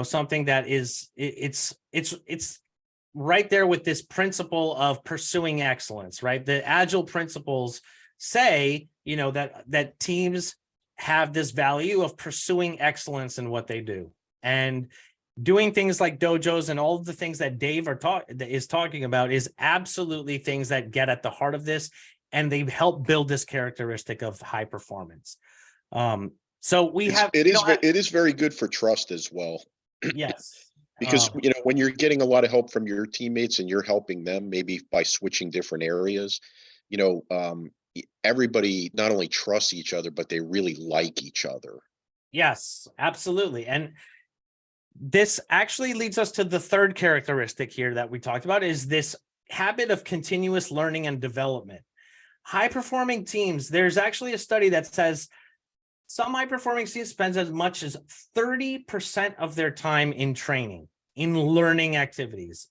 something that is, it's right there with this principle of pursuing excellence, right? The Agile principles say, that teams have this value of pursuing excellence in what they do, and doing things like dojos and all of the things that Dave is talking about is absolutely things that get at the heart of this, and they help build this characteristic of high performance. So it is very good for trust as well. Yes. Because, when you're getting a lot of help from your teammates and you're helping them, maybe by switching different areas, everybody not only trusts each other, but they really like each other. Yes, absolutely. And this actually leads us to the third characteristic here that we talked about, is this habit of continuous learning and development. High-performing teams, there's actually a study that says some high-performing teams spend as much as 30% of their time in training, in learning activities.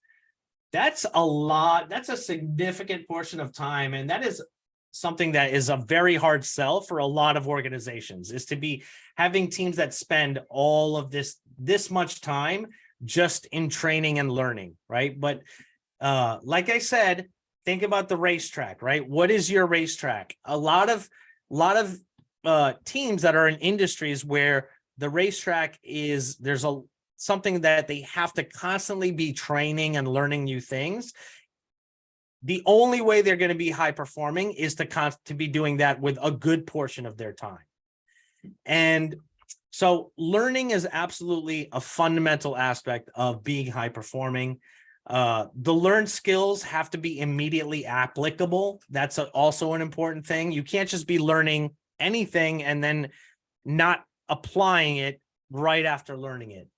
That's a lot. That's a significant portion of time. And that is something that is a very hard sell for a lot of organizations, is to be having teams that spend all of this much time just in training and learning, right? But like I said, think about the racetrack, right? What is your racetrack? A lot of teams that are in industries where the racetrack is, there's something that they have to constantly be training and learning new things. The only way they're going to be high performing is to be doing that with a good portion of their time. And so learning is absolutely a fundamental aspect of being high performing. The learned skills have to be immediately applicable. That's also an important thing. You can't just be learning anything and then not applying it right after learning it.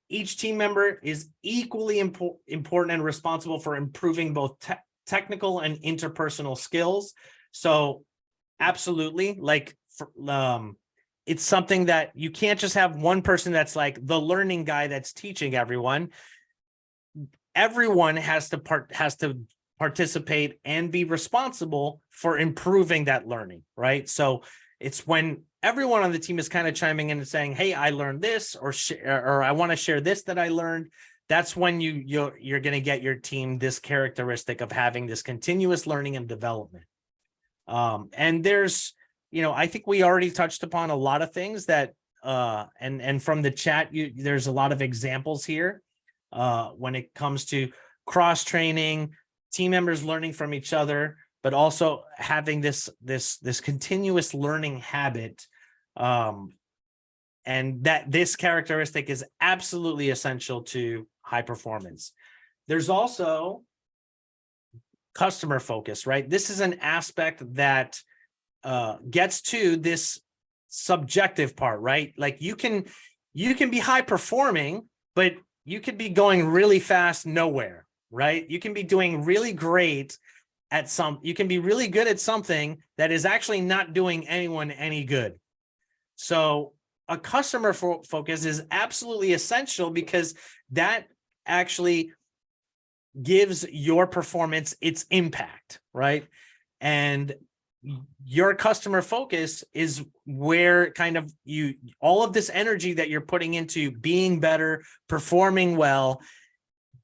Each team member is equally important and responsible for improving both technical and interpersonal skills. So absolutely, it's something that you can't just have one person that's like the learning guy that's teaching everyone. Everyone has to participate and be responsible for improving that learning, right? So it's when everyone on the team is kind of chiming in and saying, hey, I learned this, or I want to share this that I learned. That's when you're going to get your team this characteristic of having this continuous learning and development. And there's, I think we already touched upon a lot of things that, and from the chat, there's a lot of examples here when it comes to cross-training, team members learning from each other, but also having this continuous learning habit. And that this characteristic is absolutely essential to high performance. There's also customer focus, right? This is an aspect that gets to this subjective part, right? Like you can be high performing, but you could be going really fast nowhere, right? You can be doing really great at you can be really good at something that is actually not doing anyone any good. So a customer focus is absolutely essential because that actually gives your performance its impact, right? And your customer focus is where kind of all of this energy that you're putting into being better, performing well,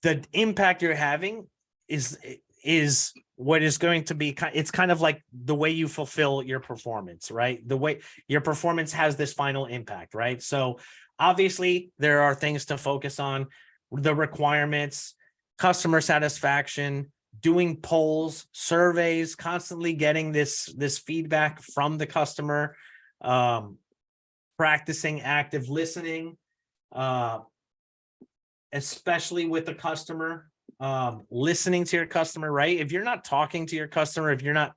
the impact you're having is what is going to be, it's kind of like the way you fulfill your performance, right? The way your performance has this final impact, right? So obviously there are things to focus on, the requirements, customer satisfaction, doing polls, surveys, constantly getting this feedback from the customer, practicing active listening, especially with the customer, listening to your customer, right? If you're not talking to your customer, if you're not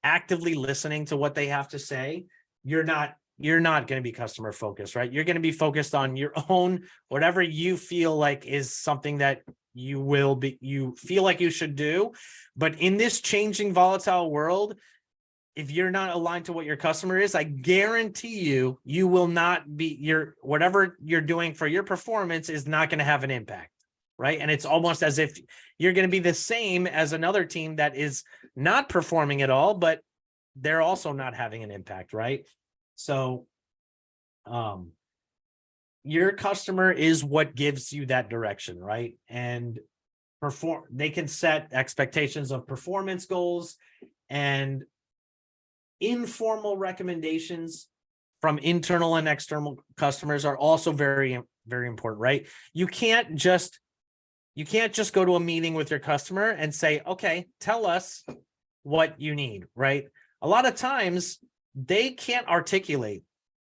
actively listening to what they have to say, you're not going to be customer focused, right? You're going to be focused on your own, whatever you feel like is something that you feel like you should do. But in this changing, volatile world, if you're not aligned to what your customer is, I guarantee you will not be whatever you're doing for your performance is not going to have an impact, right? And it's almost as if you're going to be the same as another team that is not performing at all, but they're also not having an impact, right? So, your customer is what gives you that direction, right? And they can set expectations of performance goals, and informal recommendations from internal and external customers are also very, very important, right? You can't just go to a meeting with your customer and say, okay, tell us what you need, right? A lot of times they can't articulate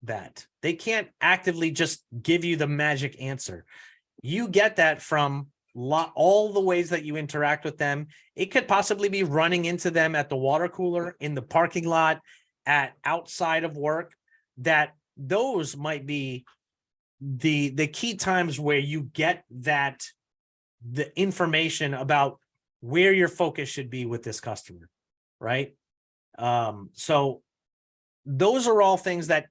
that. They can't actively just give you the magic answer. You get that from all the ways that you interact with them. It could possibly be running into them at the water cooler, in the parking lot, outside of work. That those might be the key times where you get the information about where your focus should be with this customer, right? So those are all things that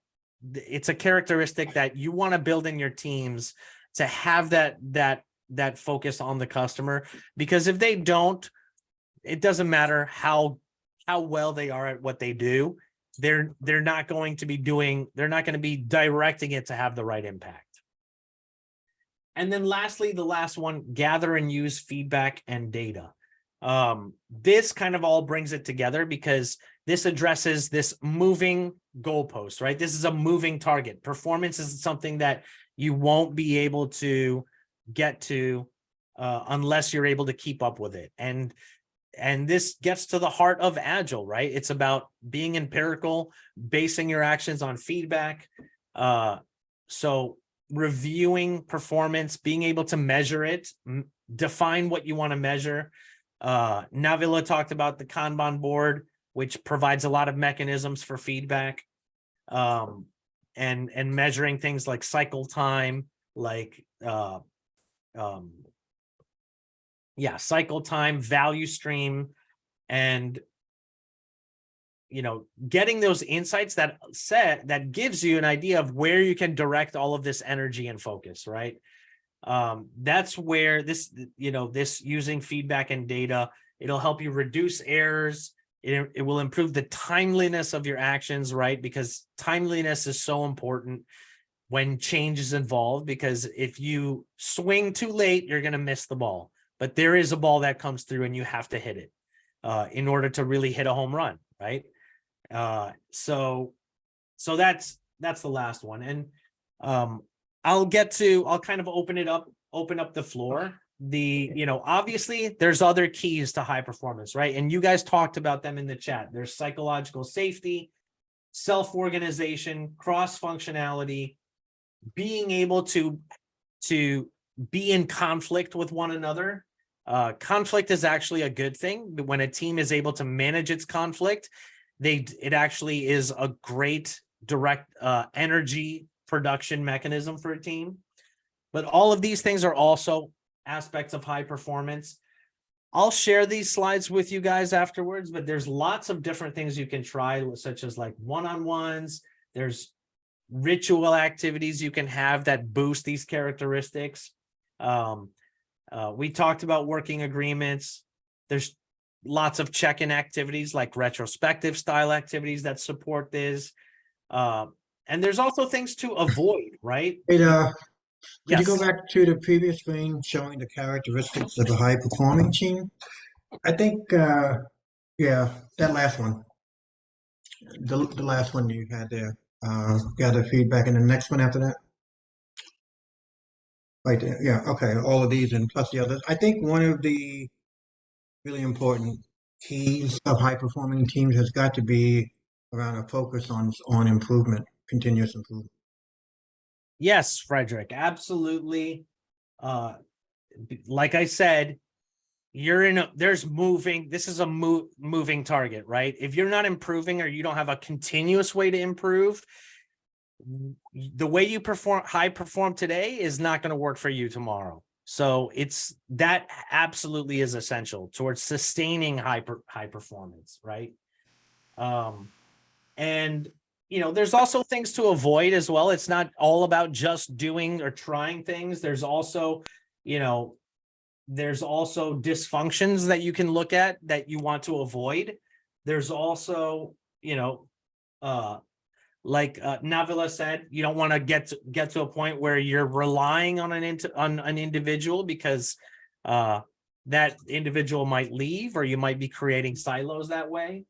it's a characteristic that you want to build in your teams, to have that focus on the customer, because if they don't, it doesn't matter how well they are at what they do, they're not going to be directing it to have the right impact. And then lastly, the last one, gather and use feedback and data. This kind of all brings it together because this addresses this moving goalpost, right? This is a moving target. Performance is something that you won't be able to get to unless you're able to keep up with it. And this gets to the heart of Agile, right? It's about being empirical, basing your actions on feedback. So reviewing performance, being able to measure it, define what you want to measure. Navila talked about the Kanban board, which provides a lot of mechanisms for feedback, and measuring things like cycle time, like cycle time, value stream, and getting those insights that gives you an idea of where you can direct all of this energy and focus, right? That's where this using feedback and data, it'll help you reduce errors. It will improve the timeliness of your actions, right? Because timeliness is so important when change is involved, because if you swing too late, you're going to miss the ball. But there is a ball that comes through and you have to hit it in order to really hit a home run, right? So that's the last one. And I'll kind of open up the floor. Obviously there's other keys to high performance, right? And you guys talked about them in the chat. There's psychological safety, self-organization, cross-functionality, being able to be in conflict with one another. Conflict is actually a good thing. When a team is able to manage its conflict, it actually is a great direct energy production mechanism for a team. But all of these things are also aspects of high performance. I'll share these slides with you guys afterwards, but there's lots of different things you can try, such as like one-on-ones. There's ritual activities you can have that boost these characteristics. We talked about working agreements. There's lots of check-in activities like retrospective style activities that support this. And there's also things to avoid, right? Hey, could you Yes. go back to the previous screen showing the characteristics of a high-performing team? I think, yeah, that last one, the last one you had there, gather feedback, and the next one after that. Right there, yeah, okay, all of these and plus the others. I think one of the really important keys of high-performing teams has got to be around a focus on improvement, continuous improvement. Yes, Frederick, absolutely. Like I said, this is a moving target, right? If you're not improving or you don't have a continuous way to improve, the way you high perform today is not going to work for you tomorrow. So that absolutely is essential towards sustaining high performance, right? And there's also things to avoid as well. It's not all about just doing or trying things. There's also dysfunctions that you can look at that you want to avoid. There's also, like Navila said, you don't want to get to a point where you're relying on an individual because that individual might leave, or you might be creating silos that way.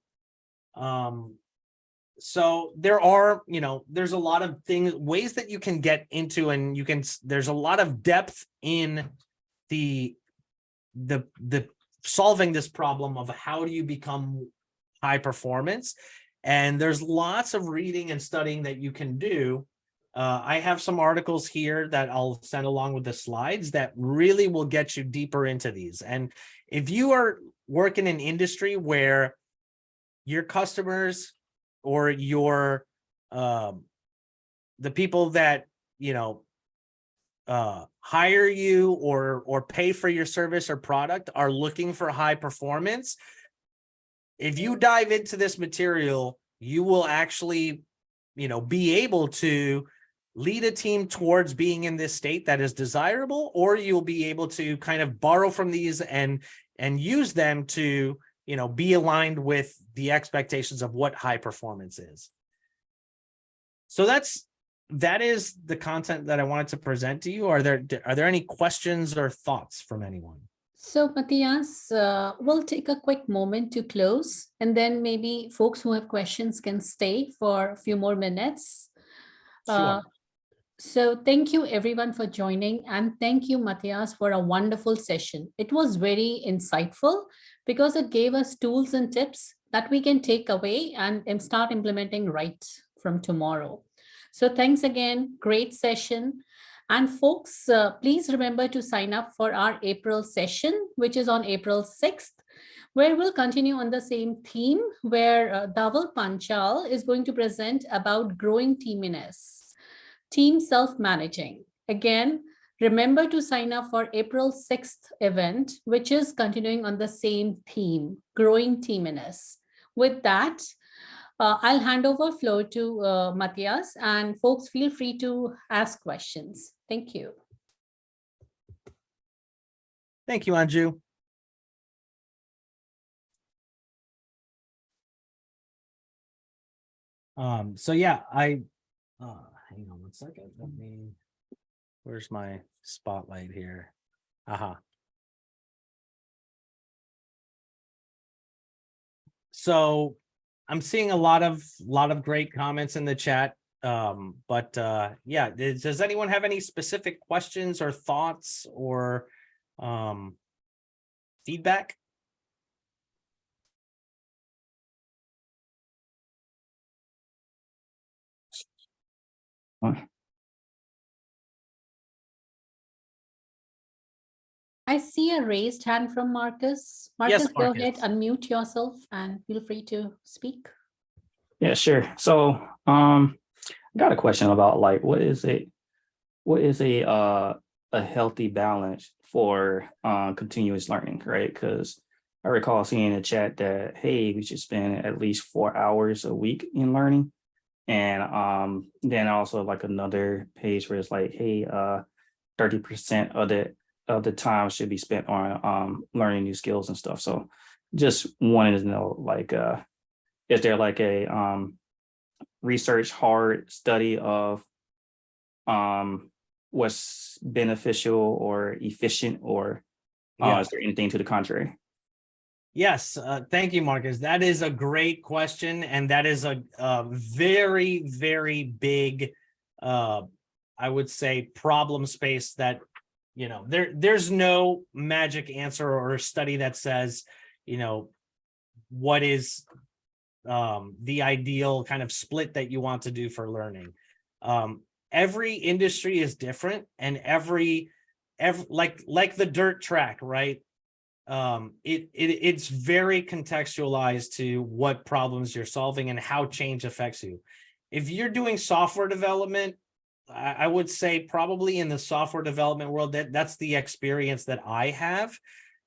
So there's a lot of ways that you can get into, and there's a lot of depth in the solving this problem of how do you become high performance. And there's lots of reading and studying that you can do. I have some articles here that I'll send along with the slides that really will get you deeper into these. And if you are working in industry where your customers or the people that hire you or pay for your service or product are looking for high performance, if you dive into this material, you will actually, be able to lead a team towards being in this state that is desirable, or you'll be able to kind of borrow from these and use them to, be aligned with the expectations of what high performance is. So that is the content that I wanted to present to you. Are there any questions or thoughts from anyone? So Matias, we'll take a quick moment to close, and then maybe folks who have questions can stay for a few more minutes. Sure. So thank you everyone for joining, and thank you Matias for a wonderful session. It was very insightful because it gave us tools and tips that we can take away and start implementing right from tomorrow. So thanks again, great session. And folks, please remember to sign up for our April session, which is on April 6th, where we'll continue on the same theme, where Dhaval Panchal is going to present about growing teaminess, team self-managing. Again, remember to sign up for April 6th event, which is continuing on the same theme, growing teaminess. With that, I'll hand over floor to Matias, and folks feel free to ask questions. Thank you. Thank you, Anju. So yeah, hang on one second. Where's my spotlight here? Aha. So I'm seeing a lot of great comments in the chat. But yeah, does anyone have any specific questions or thoughts or feedback? I see a raised hand from Marcus. Yes, Marcus, go ahead, Marcus. unmute yourself and feel free to speak. Yeah, sure. So, I got a question about like what is a healthy balance for continuous learning, right? Because I recall seeing in the chat that hey, we should spend at least 4 hours a week in learning. And then also like another page where it's like, hey, 30% of the time should be spent on learning new skills and stuff. So just wanted to know like is there like a research hard study of what's beneficial or efficient, or Yeah. is there anything to the contrary? Yes, thank you, Marcus. That is a great question, and that is a very, very big, I would say, problem space that, you know, there's no magic answer or study that says, you know, what is the ideal kind of split that you want to do for learning. Every industry is different, and every like the dirt track, right? It's very contextualized to what problems you're solving and how change affects you. If you're doing software development, I would say probably in the software development world, that's the experience that I have.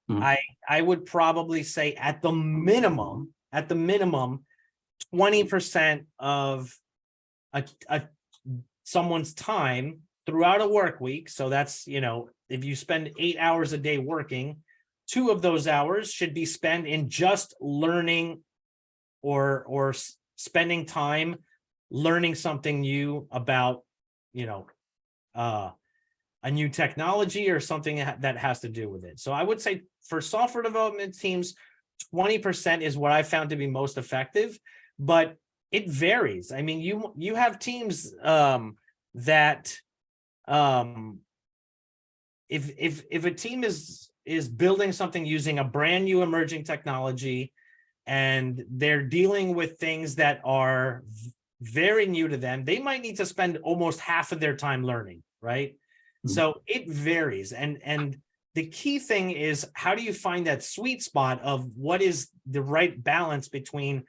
Mhm. I would probably say at the minimum, 20% of someone's time throughout a work week. So that's, you know, if you spend 8 hours a day working, 2 of those hours should be spent in just learning or spending time learning something new about, you know, a new technology or something that has to do with it. So I would say for software development teams, 20% is what I found to be most effective, but it varies. I mean, you have teams that if a team is building something using a brand new emerging technology and they're dealing with things that are very new to them, they might need to spend almost half of their time learning, right? So it varies. And the key thing is, how do you find that sweet spot of what is the right balance between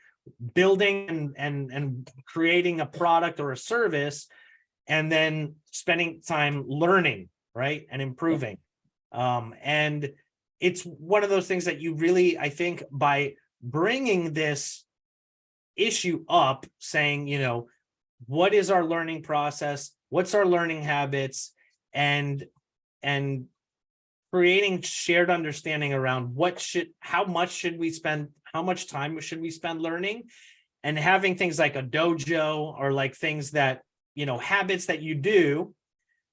building and creating a product or a service, and then spending time learning, right, and improving. And it's one of those things that you really, I think, by bringing this issue up, saying, you know, what is our learning process, what's our learning habits, and creating shared understanding around how much time should we spend learning, and having things like a dojo or like things that, you know, habits that you do.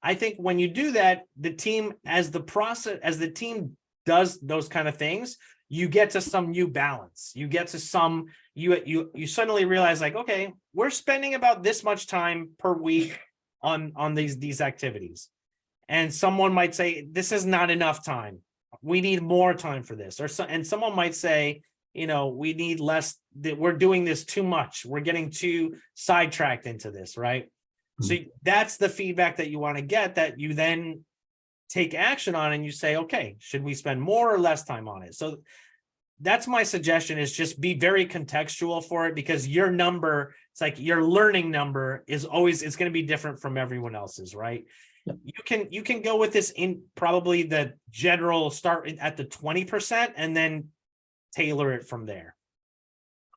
I think when you do that, the team, as the team does those kind of things, you get to some new balance. You get to some, you suddenly realize like, okay, we're spending about this much time per week on these activities. And someone might say, this is not enough time. We need more time for this. And someone might say, you know, we need less, that we're doing this too much. We're getting too sidetracked into this, right? So that's the feedback that you want to get, that you then take action on, and you say, okay, should we spend more or less time on it? So that's my suggestion, is just be very contextual for it, because your number, it's like your learning number is always, it's going to be different from everyone else's, right? Yep. You can go with this in probably the general, start at the 20% and then tailor it from there.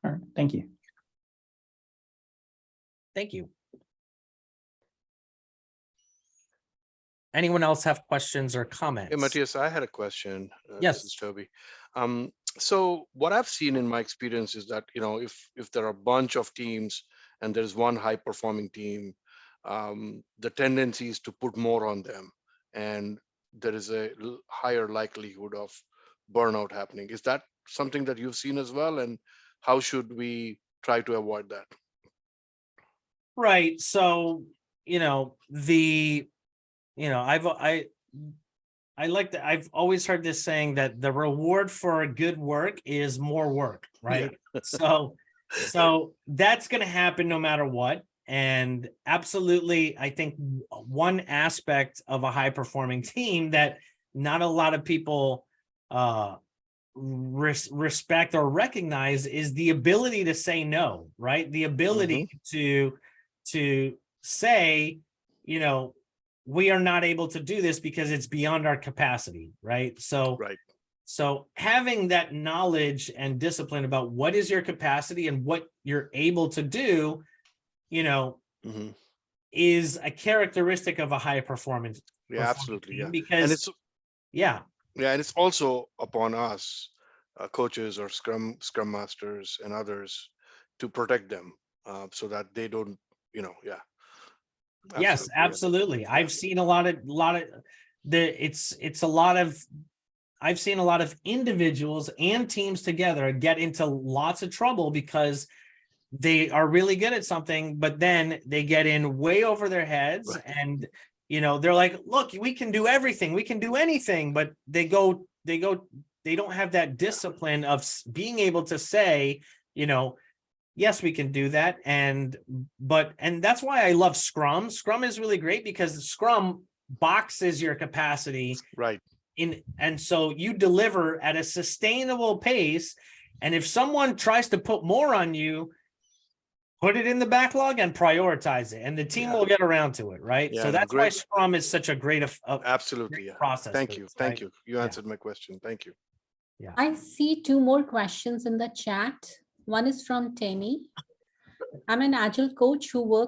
All right, thank you. Thank you. Anyone else have questions or comments? Hey, Matias, I had a question. Yes. This is Toby. So what I've seen in my experience is that, you know, if there are a bunch of teams and there's one high performing team, the tendency is to put more on them, and there is a higher likelihood of burnout happening. Is that something that you've seen as well? And how should we try to avoid that. Right. So, I like that. I've always heard this saying that the reward for good work is more work, right? So that's going to happen no matter what. And absolutely, I think one aspect of a high performing team that not a lot of people respect or recognize is the ability to say no, right? The ability to say, we are not able to do this because it's beyond our capacity, right? So having that knowledge and discipline about what is your capacity and what you're able to do, is a characteristic of a high performance. Yeah, absolutely. Yeah. Because and it's and it's also upon us, coaches or scrum masters and others, to protect them so that they don't, Yes, absolutely. Yeah. I've seen I've seen a lot of individuals and teams together get into lots of trouble because they are really good at something, but then they get in way over their heads and they're like, look, we can do everything, we can do anything, but they don't have that discipline of being able to say, yes, we can do that. And that's why I love Scrum. Scrum is really great because Scrum boxes your capacity. Right. And so you deliver at a sustainable pace. And if someone tries to put more on you, put it in the backlog and prioritize it. And the team will get around to it. Right. Yeah, so that's why Scrum is such a great absolutely process. Thank you. Thank you. You answered my question. Thank you. Yeah. I see 2 more questions in the chat. One is from Tammy. I'm an Agile coach who works